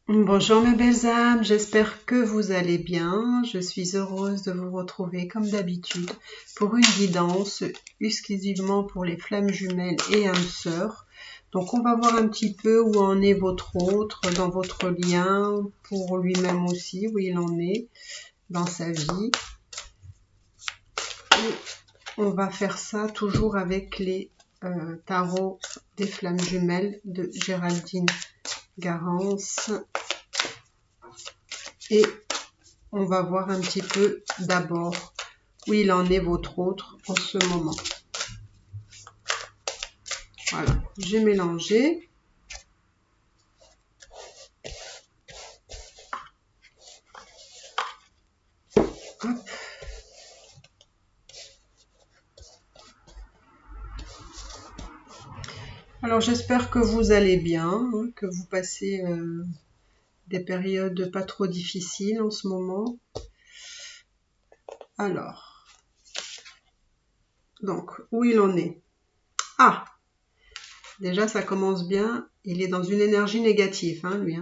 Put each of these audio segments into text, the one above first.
Bonjour mes belles âmes, j'espère que vous allez bien. Je suis heureuse de vous retrouver comme d'habitude pour une guidance exclusivement pour les flammes jumelles et âmes sœurs. Donc on va voir un petit peu où en est votre autre dans votre lien, pour lui-même aussi, où il en est dans sa vie. Et on va faire ça toujours avec les tarots des flammes jumelles de Géraldine Garance. Et on va voir un petit peu d'abord où il en est votre autre en ce moment. Voilà, j'ai mélangé. Hop. Alors j'espère que vous allez bien, que vous passez des périodes pas trop difficiles en ce moment. Alors, donc, où il en est? Ah, déjà ça commence bien, il est dans une énergie négative, lui.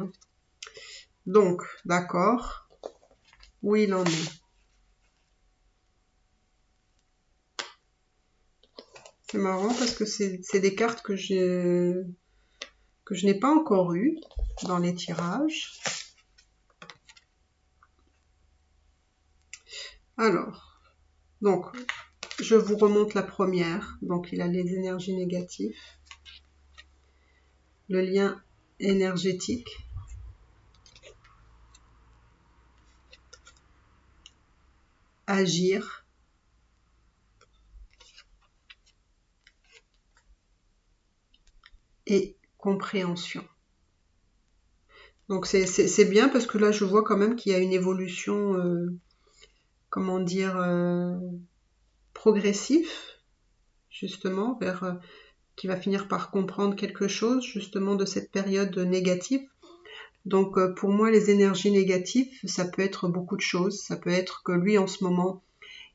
Donc, d'accord, où il en est? C'est marrant parce que c'est des cartes que je n'ai pas encore eues dans les tirages. Alors, donc, je vous remonte la première. Donc, il a les énergies négatives. Le lien énergétique. Agir. Et compréhension. Donc, c'est bien parce que là, je vois quand même qu'il y a une évolution, comment dire, progressive, justement, vers qui va finir par comprendre quelque chose, justement, de cette période négative. Donc pour moi, les énergies négatives, ça peut être beaucoup de choses. Ça peut être que lui, en ce moment,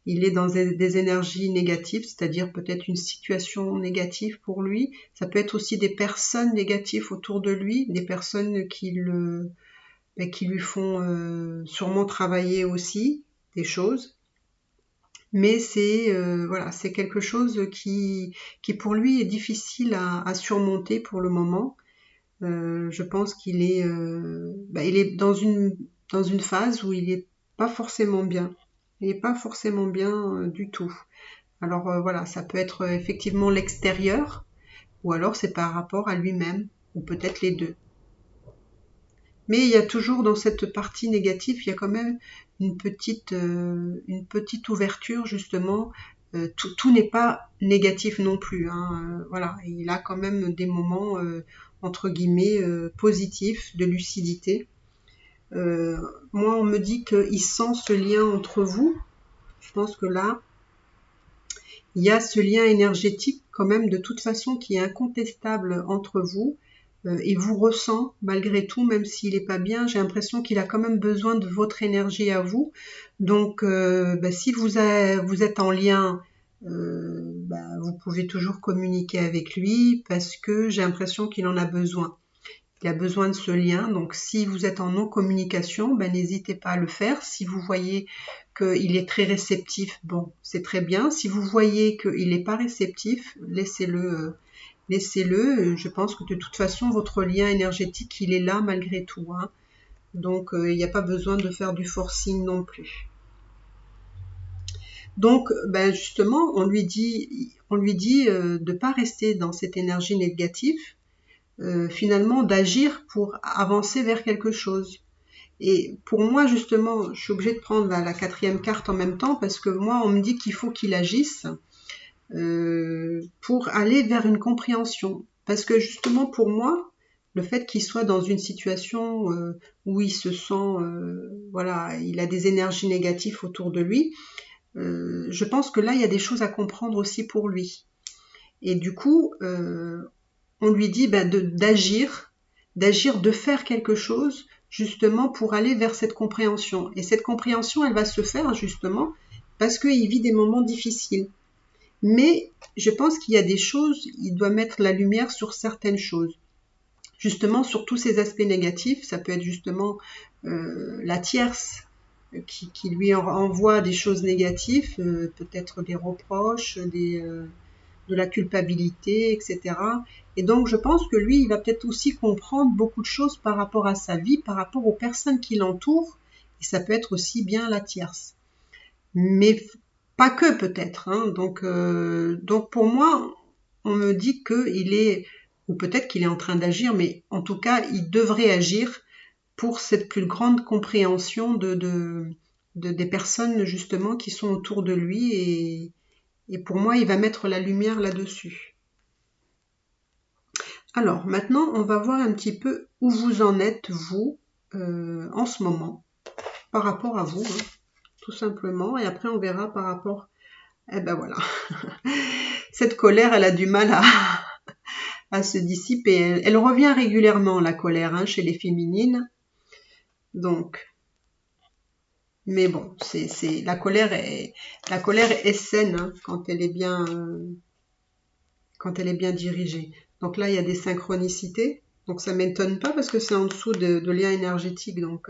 il est dans des énergies négatives, c'est-à-dire peut-être une situation négative pour lui. Ça peut être aussi des personnes négatives autour de lui, des personnes qui lui font sûrement travailler aussi des choses. Mais c'est voilà, c'est quelque chose qui pour lui est difficile à surmonter pour le moment. Je pense qu'il est, il est dans une phase où il n'est pas forcément bien. Il n'est pas forcément bien du tout. Alors voilà, ça peut être effectivement l'extérieur, ou alors c'est par rapport à lui-même, ou peut-être les deux. Mais il y a toujours dans cette partie négative, il y a quand même une petite ouverture justement. Tout n'est pas négatif non plus. Voilà, il a quand même des moments entre guillemets positifs de lucidité. Moi, on me dit qu'il sent ce lien entre vous. Je pense que là, il y a ce lien énergétique quand même de toute façon qui est incontestable entre vous. Il vous ressent malgré tout, même s'il n'est pas bien. J'ai l'impression qu'il a quand même besoin de votre énergie à vous. Donc, si vous êtes en lien, vous pouvez toujours communiquer avec lui parce que j'ai l'impression qu'il en a besoin. Il a besoin de ce lien. Donc, si vous êtes en non-communication, n'hésitez pas à le faire. Si vous voyez qu'il est très réceptif, bon, c'est très bien. Si vous voyez qu'il n'est pas réceptif, laissez-le. Laissez-le. Je pense que de toute façon, votre lien énergétique, il est là malgré tout. Donc, il n'y a pas besoin de faire du forcing non plus. Donc, justement, on lui dit de ne pas rester dans cette énergie négative. Finalement d'agir pour avancer vers quelque chose. Et pour moi, justement, je suis obligée de prendre la quatrième carte en même temps parce que moi, on me dit qu'il faut qu'il agisse pour aller vers une compréhension. Parce que justement, pour moi, le fait qu'il soit dans une situation où il se sent, voilà, il a des énergies négatives autour de lui, je pense que là, il y a des choses à comprendre aussi pour lui. Et du coup, on lui dit d'agir, de faire quelque chose justement pour aller vers cette compréhension. Et cette compréhension, elle va se faire justement parce qu'il vit des moments difficiles. Mais je pense qu'il y a des choses, il doit mettre la lumière sur certaines choses. justement sur tous ces aspects négatifs. Ça peut être justement la tierce qui lui envoie des choses négatives, peut-être des reproches, de la culpabilité, etc. Et donc je pense que lui, il va peut-être aussi comprendre beaucoup de choses par rapport à sa vie, par rapport aux personnes qui l'entourent, et ça peut être aussi bien la tierce. Mais pas que peut-être. Hein. Donc pour moi, on me dit qu'il est, ou peut-être qu'il est en train d'agir, mais en tout cas, il devrait agir pour cette plus grande compréhension des personnes justement qui sont autour de lui, et pour moi, il va mettre la lumière là-dessus. Alors, maintenant, on va voir un petit peu où vous en êtes, vous, en ce moment, par rapport à vous, hein, tout simplement. Et après, on verra par rapport... Eh ben voilà. Cette colère, elle a du mal à se dissiper. Elle revient régulièrement, la colère, hein, chez les féminines. Donc... Mais bon, la colère est saine, hein, quand elle est bien dirigée. Donc là, il y a des synchronicités. Donc ça m'étonne pas parce que c'est en dessous de liens énergétiques. Donc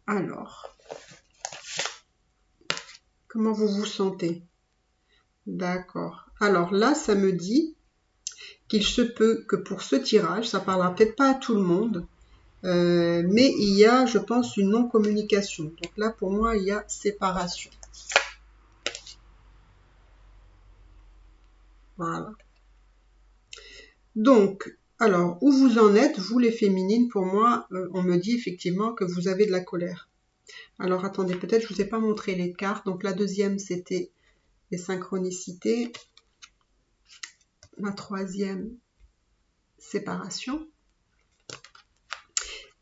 alors, comment vous vous sentez? D'accord. Alors là, ça me dit qu'il se peut que pour ce tirage, ça parlera peut-être pas à tout le monde, mais il y a, je pense, une non-communication. Donc là, pour moi, il y a séparation. Voilà. Donc, alors, où vous en êtes, vous les féminines, pour moi, on me dit effectivement que vous avez de la colère. Alors, attendez, peut-être je ne vous ai pas montré les cartes. Donc, la deuxième, c'était les synchronicités. La troisième, séparation.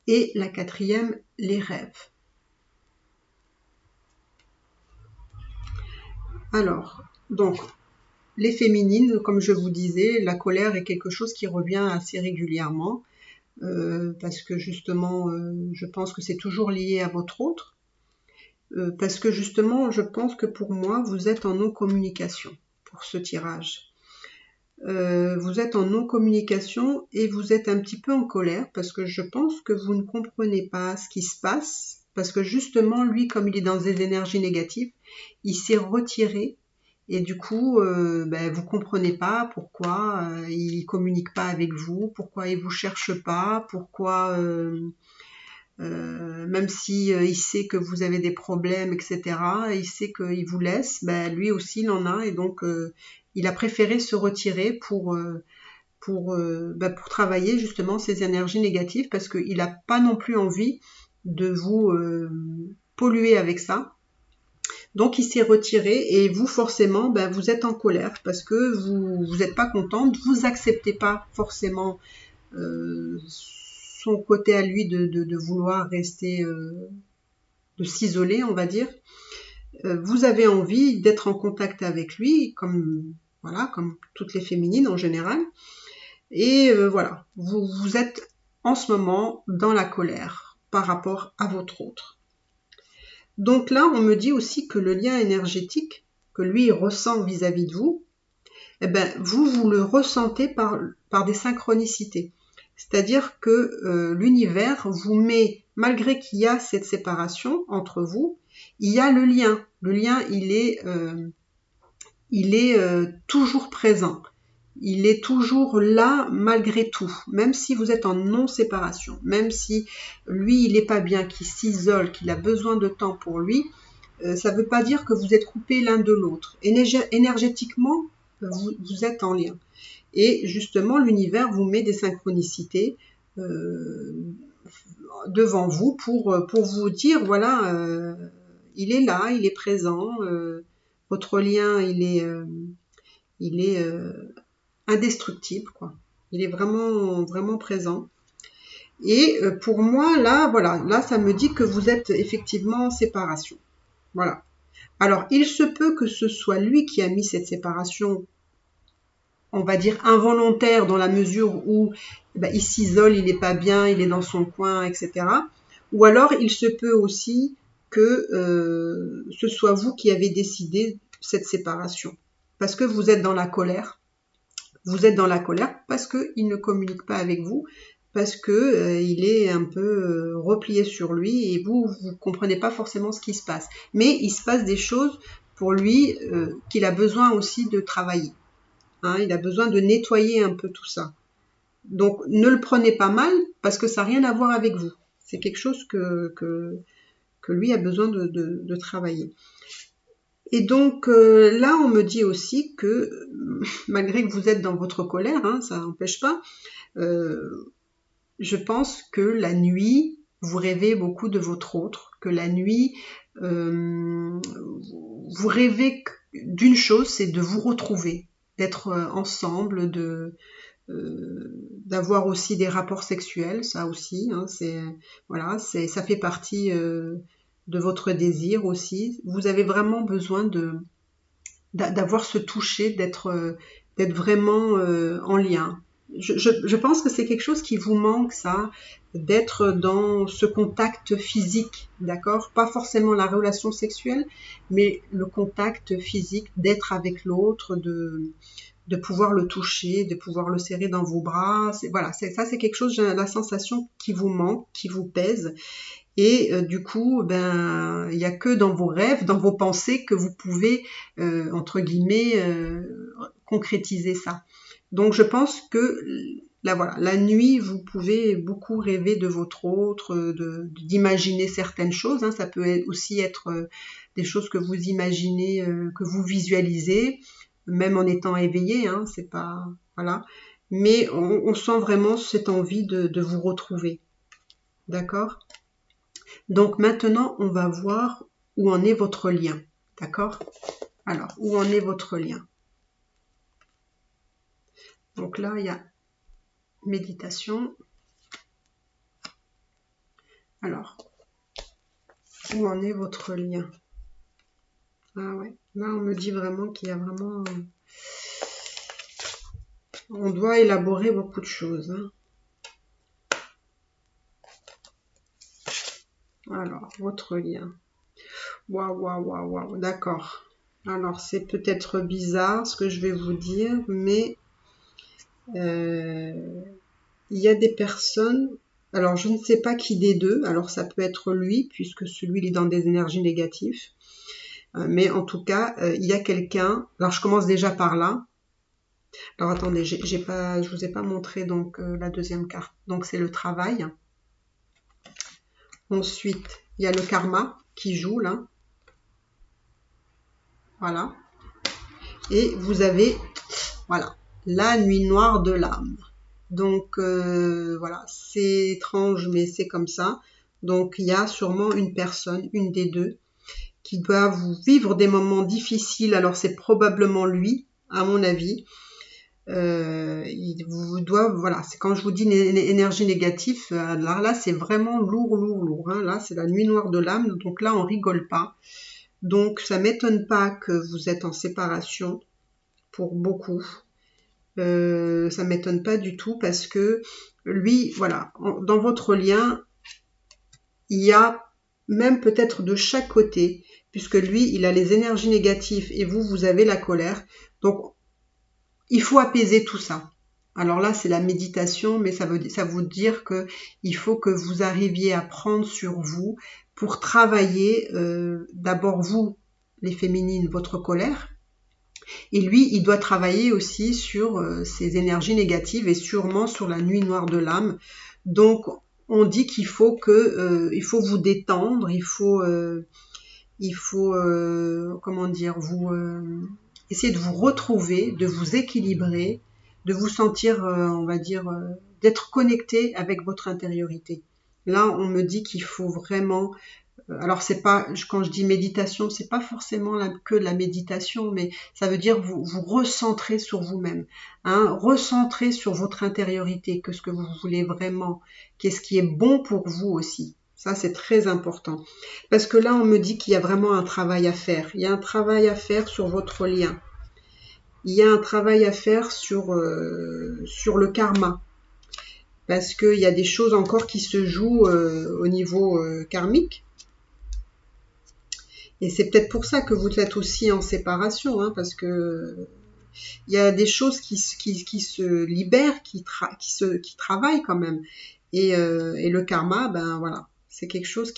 Et la quatrième, les rêves. Alors, donc, les féminines, comme je vous disais, la colère est quelque chose qui revient assez régulièrement. Parce que justement, je pense que c'est toujours lié à votre autre. Parce que justement, je pense que pour moi, vous êtes en non-communication pour ce tirage. Vous êtes en non-communication et vous êtes un petit peu en colère parce que je pense que vous ne comprenez pas ce qui se passe. Parce que justement, lui, comme il est dans des énergies négatives, il s'est retiré. Et du coup, vous comprenez pas pourquoi il communique pas avec vous, pourquoi il vous cherche pas, pourquoi... même si il sait que vous avez des problèmes, etc., il sait qu'il vous laisse, lui aussi il en a, et donc il a préféré se retirer pour travailler justement ces énergies négatives, parce qu'il n'a pas non plus envie de vous polluer avec ça. Donc il s'est retiré, et vous forcément vous êtes en colère parce que vous n'êtes pas contente, vous acceptez pas forcément son côté à lui de vouloir rester, de s'isoler, on va dire. Vous avez envie d'être en contact avec lui, comme toutes les féminines en général. Et voilà, vous êtes en ce moment dans la colère par rapport à votre autre. Donc là, on me dit aussi que le lien énergétique que lui ressent vis-à-vis de vous, vous le ressentez par des synchronicités. C'est-à-dire que l'univers vous met, malgré qu'il y a cette séparation entre vous, il y a le lien. Le lien, il est toujours présent. Il est toujours là malgré tout, même si vous êtes en non-séparation, même si lui, il n'est pas bien, qu'il s'isole, qu'il a besoin de temps pour lui, ça ne veut pas dire que vous êtes coupés l'un de l'autre. Énergétiquement, vous êtes en lien. Et justement, l'univers vous met des synchronicités devant vous pour vous dire, voilà, il est là, il est présent, votre lien, il est indestructible, quoi. Il est vraiment, vraiment présent. Et pour moi, là, ça me dit que vous êtes effectivement en séparation. Voilà. Alors, il se peut que ce soit lui qui a mis cette séparation, on va dire involontaire, dans la mesure où il s'isole, il n'est pas bien, il est dans son coin, etc. Ou alors, il se peut aussi que ce soit vous qui avez décidé cette séparation. Parce que vous êtes dans la colère, vous êtes dans la colère parce qu'il ne communique pas avec vous, parce que il est un peu replié sur lui et vous comprenez pas forcément ce qui se passe. Mais il se passe des choses pour lui qu'il a besoin aussi de travailler. Hein, il a besoin de nettoyer un peu tout ça. Donc ne le prenez pas mal parce que ça n'a rien à voir avec vous. C'est quelque chose que lui a besoin de travailler. Et donc là, on me dit aussi que malgré que vous êtes dans votre colère, hein, ça n'empêche pas, je pense que la nuit, vous rêvez beaucoup de votre autre, que la nuit, vous rêvez d'une chose, c'est de vous retrouver, d'être ensemble, d'avoir aussi des rapports sexuels, ça aussi, hein, voilà, ça fait partie de votre désir aussi. Vous avez vraiment besoin d'avoir ce toucher, d'être vraiment en lien. Je pense que c'est quelque chose qui vous manque, ça, d'être dans ce contact physique, d'accord? Pas forcément la relation sexuelle, mais le contact physique, d'être avec l'autre, de pouvoir le toucher, de pouvoir le serrer dans vos bras. Voilà, ça c'est quelque chose, j'ai la sensation qui vous manque, qui vous pèse. Et du coup, ben, il n'y a que dans vos rêves, dans vos pensées que vous pouvez, entre guillemets, concrétiser ça. Donc je pense que là, voilà, la nuit, vous pouvez beaucoup rêver de votre autre, d'imaginer certaines choses. Hein. Ça peut aussi être des choses que vous imaginez, que vous visualisez, même en étant éveillé. Hein, c'est pas, voilà. Mais on sent vraiment cette envie de vous retrouver. D'accord ? Donc maintenant, on va voir où en est votre lien. D'accord ? Alors, où en est votre lien ? Donc là, il y a méditation. Alors, où en est votre lien ? Ah ouais, là on me dit vraiment qu'il y a vraiment... On doit élaborer beaucoup de choses. Hein. Alors, votre lien. Waouh, d'accord. Alors, c'est peut-être bizarre ce que je vais vous dire, mais il y a des personnes... Alors, je ne sais pas qui des deux. Alors, ça peut être lui, puisque celui, il est dans des énergies négatives. Mais en tout cas, il y a quelqu'un... Alors, je commence déjà par là. Alors, attendez, je vous ai pas montré donc la deuxième carte. Donc, c'est le travail. Ensuite, il y a le karma qui joue là. Voilà. Et vous avez, voilà, la nuit noire de l'âme. Donc, voilà, c'est étrange, mais c'est comme ça. Donc, il y a sûrement une personne, une des deux, qui doit vous vivre des moments difficiles. Alors, c'est probablement lui, à mon avis. Il vous doit, voilà, c'est quand je vous dis une énergie négative, là c'est vraiment lourd. Hein, là, c'est la nuit noire de l'âme. Donc là, on rigole pas. Donc, ça m'étonne pas que vous êtes en séparation pour beaucoup. Ça m'étonne pas du tout parce que lui, voilà, dans votre lien, il y a même peut-être de chaque côté, puisque lui, il a les énergies négatives et vous avez la colère. Donc, il faut apaiser tout ça. Alors là, c'est la méditation, mais ça veut dire que il faut que vous arriviez à prendre sur vous pour travailler d'abord vous, les féminines, votre colère. Et lui, il doit travailler aussi sur ses énergies négatives et sûrement sur la nuit noire de l'âme. Donc, on dit qu'il faut il faut vous détendre, il faut comment dire, essayer de vous retrouver, de vous équilibrer, de vous sentir, on va dire, d'être connecté avec votre intériorité. Là, on me dit qu'il faut vraiment... Alors, c'est pas, quand je dis méditation, c'est pas forcément que de la méditation, mais ça veut dire vous recentrer sur vous-même, hein, recentrer sur votre intériorité, que ce que vous voulez vraiment, qu'est-ce qui est bon pour vous aussi. Ça, c'est très important. Parce que là, on me dit qu'il y a vraiment un travail à faire. Il y a un travail à faire sur votre lien. Il y a un travail à faire sur le karma. Parce qu'il y a des choses encore qui se jouent au niveau karmique. Et c'est peut-être pour ça que vous êtes aussi en séparation, hein, parce que il y a des choses qui se libèrent, qui travaillent quand même. Et le karma, ben voilà, c'est quelque chose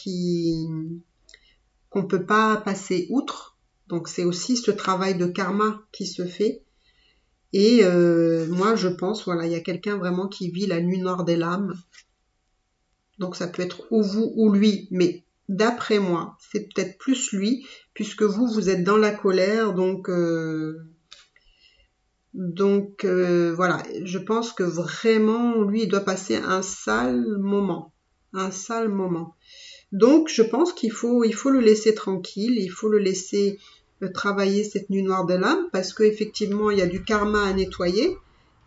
qu'on peut pas passer outre. Donc c'est aussi ce travail de karma qui se fait. Et moi, je pense, voilà, il y a quelqu'un vraiment qui vit la nuit noire des lames. Donc ça peut être ou vous ou lui, mais d'après moi, c'est peut-être plus lui, puisque vous êtes dans la colère, donc voilà, je pense que vraiment, lui, il doit passer un sale moment, un sale moment. Donc je pense il faut le laisser tranquille, il faut le laisser travailler cette nuit noire de l'âme, parce qu'effectivement, il y a du karma à nettoyer,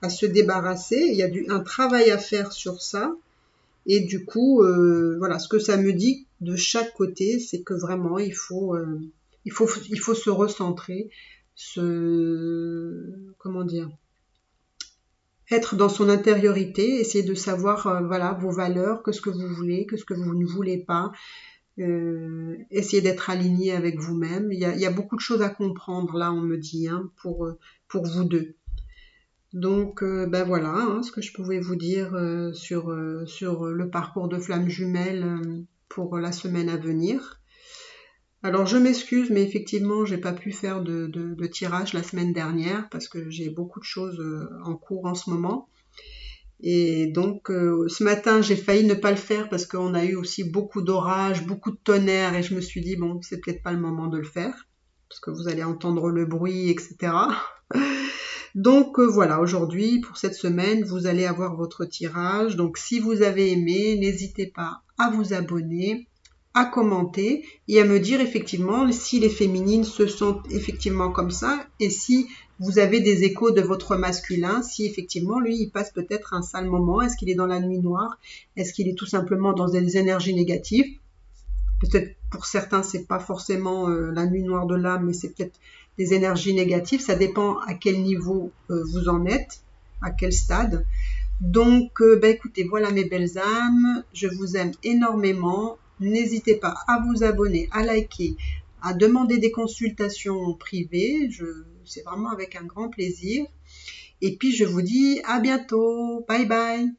à se débarrasser, il y a un travail à faire sur ça. Et du coup, voilà, ce que ça me dit de chaque côté, c'est que vraiment, il faut se recentrer, comment dire, être dans son intériorité, essayer de savoir, voilà, vos valeurs, que ce que vous voulez, que ce que vous ne voulez pas, essayer d'être aligné avec vous-même. Il y a beaucoup de choses à comprendre, là, on me dit, hein, pour vous deux. Donc, ben voilà, hein, ce que je pouvais vous dire sur le parcours de flamme jumelle pour la semaine à venir. Alors, je m'excuse, mais effectivement, j'ai pas pu faire de tirage la semaine dernière parce que j'ai beaucoup de choses en cours en ce moment. Et donc, ce matin, j'ai failli ne pas le faire parce qu'on a eu aussi beaucoup d'orages, beaucoup de tonnerre, et je me suis dit, bon, c'est peut-être pas le moment de le faire parce que vous allez entendre le bruit, etc. Donc voilà, aujourd'hui, pour cette semaine, vous allez avoir votre tirage. Donc si vous avez aimé, n'hésitez pas à vous abonner, à commenter et à me dire effectivement si les féminines se sentent effectivement comme ça et si vous avez des échos de votre masculin, si effectivement lui il passe peut-être un sale moment, est-ce qu'il est dans la nuit noire, est-ce qu'il est tout simplement dans des énergies négatives. Peut-être pour certains c'est pas forcément la nuit noire de l'âme, mais c'est peut-être des énergies négatives, ça dépend à quel niveau vous en êtes, à quel stade. Donc écoutez, voilà mes belles âmes, je vous aime énormément, n'hésitez pas à vous abonner, à liker, à demander des consultations privées, c'est vraiment avec un grand plaisir. Et puis je vous dis à bientôt, bye bye.